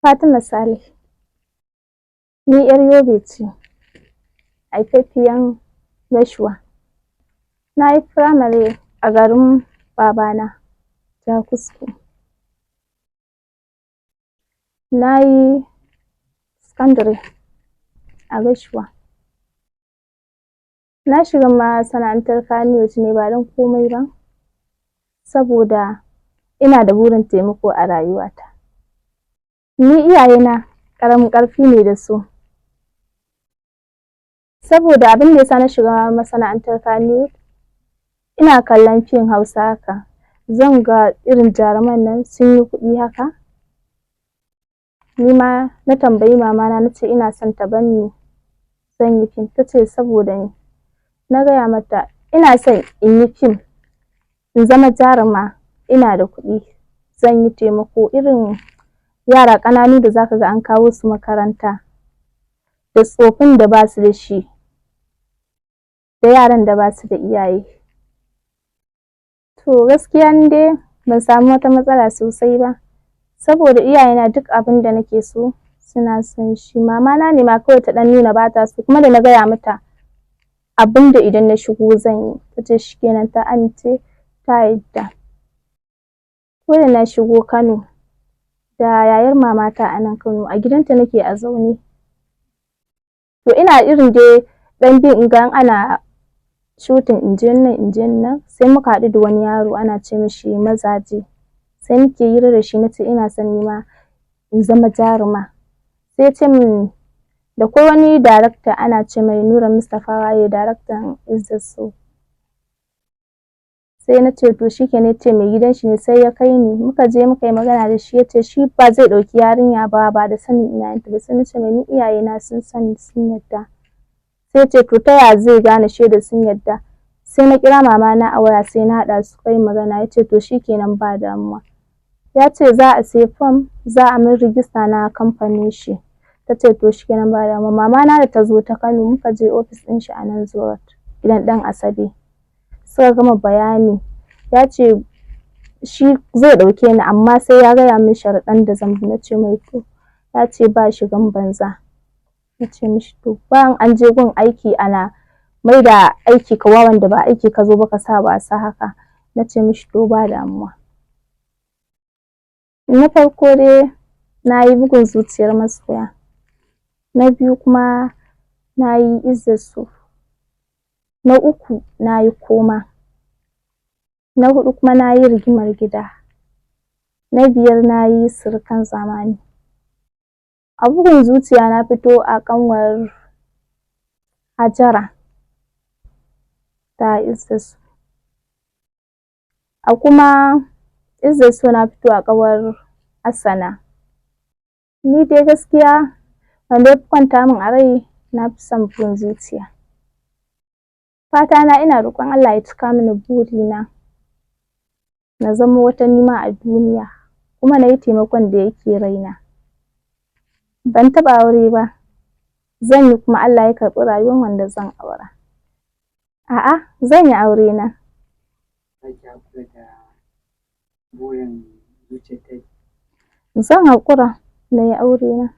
Fatima Saleh, ni 'yar Yobe ce, haifaffiyan Gashuwa. Na yi firamare a garin babana, Jakusko. Na yi sakandare a Gashuwa. Na shiga masana'antar Kannywood ne ba don komai ba, saboda ina da burin taimako a rayuwata. Ni iyayena ƙaramin ƙarfi ne da su, saboda abin da ya sa na shiga masana'antar Kannywood, ina kallon fim Hausa haka, zan ga irin jaruman nan sun yi kuɗi haka, ni ma na tambayi mamana na ce ina son ta bar ni zan yi fim, ta ce saboda ni. Na gaya mata ina son in yi fim, in zama jaruma, ina da kuɗi, zan yi taimako irin yara ƙananu da za ka ga an kawo su makaranta, da tsofin da ba su da shi, da yaran da ba su da iyaye. To gaskiya ni dai ban samu wata matsala sosai ba, saboda iyayena duk abin da nake so suna son shi. Mamana ne ma kawai ta ɗan nuna ba ta so, kuma da na gaya mata abin da idan na shigo zan yi, ta ce shi kenan ta amince ta yadda. Ko da na shigo Kano, da yayar mamata a nan Kano, a gidanta nake a zaune. To ina irin dai ɗan bin in ga ana shooting in je nan in je nan, sai muka haɗu da wani yaro ana ce mishi Mazaje. Sai muke hira da shi, na ce ina son ni ma in zama jaruma. Sai ya ce min da kwai wani darakta ana ce mai Nura Mustapha Waye, daraktan Izzat So. Sai na ce to shi kenan, ya ce mai gidan shi ne, sai ya kai ni muka je muka yi magana da shi, ya ce shi ba zai ɗauki yarinya ba da sanin iyayenta ba. Sai na ce mai ni iyayena sun sani sun yadda. Sai ya ce to ta ya zai gane shaidar sun yadda? Sai na kira mamana a waya, sai na haɗa su kai magana, ya ce to shi kenan ba damuwa. Ya ce za a sai fom, za a min rijista na kamfanin shi. Ta ce to shi kenan ba damuwa. Mamana da ta zo ta Kano, muka je ofis ɗin shi a nan Zoo Road, gidan ɗan Asabe. Suka gama bayani, ya ce shi zai ɗauke ni amma sai ya gaya min sharaɗan da zan bi. Na ce mai to. Ya ce ba shigan banza. Na ce mishi to bayan an je gun aiki ana mai da aiki kawa wanda ba aiki ka zo ba ka sa wasa haka. Na ce mishi to ba damuwa. Na farko dai na yi bugun zuciyar masoya, na biyu kuma na yi Izzat So, na uku na yi Koma, na huɗu kuma na yi Rigimar Gida, na biyar na yi Surukan Zamani. A bugun zuciya na fito a ƙanwar Hajara ta Izzat So. A kuma Izzat So na fito a ƙawar Hassana. Ni dai gaskiya wanda ya fi kwanta min a rai, na fi son bugun zuciya. Fata na, ina roƙon Allah ya cika mini burina, na zama wata nima a duniya, kuma na yi taimakon da yake raina. Ban taɓa aure ba, zan yi kuma Allah ya karɓi rayuwar wanda zan aura. A'a, zan yi aure na. Zan haƙura na yi aure na.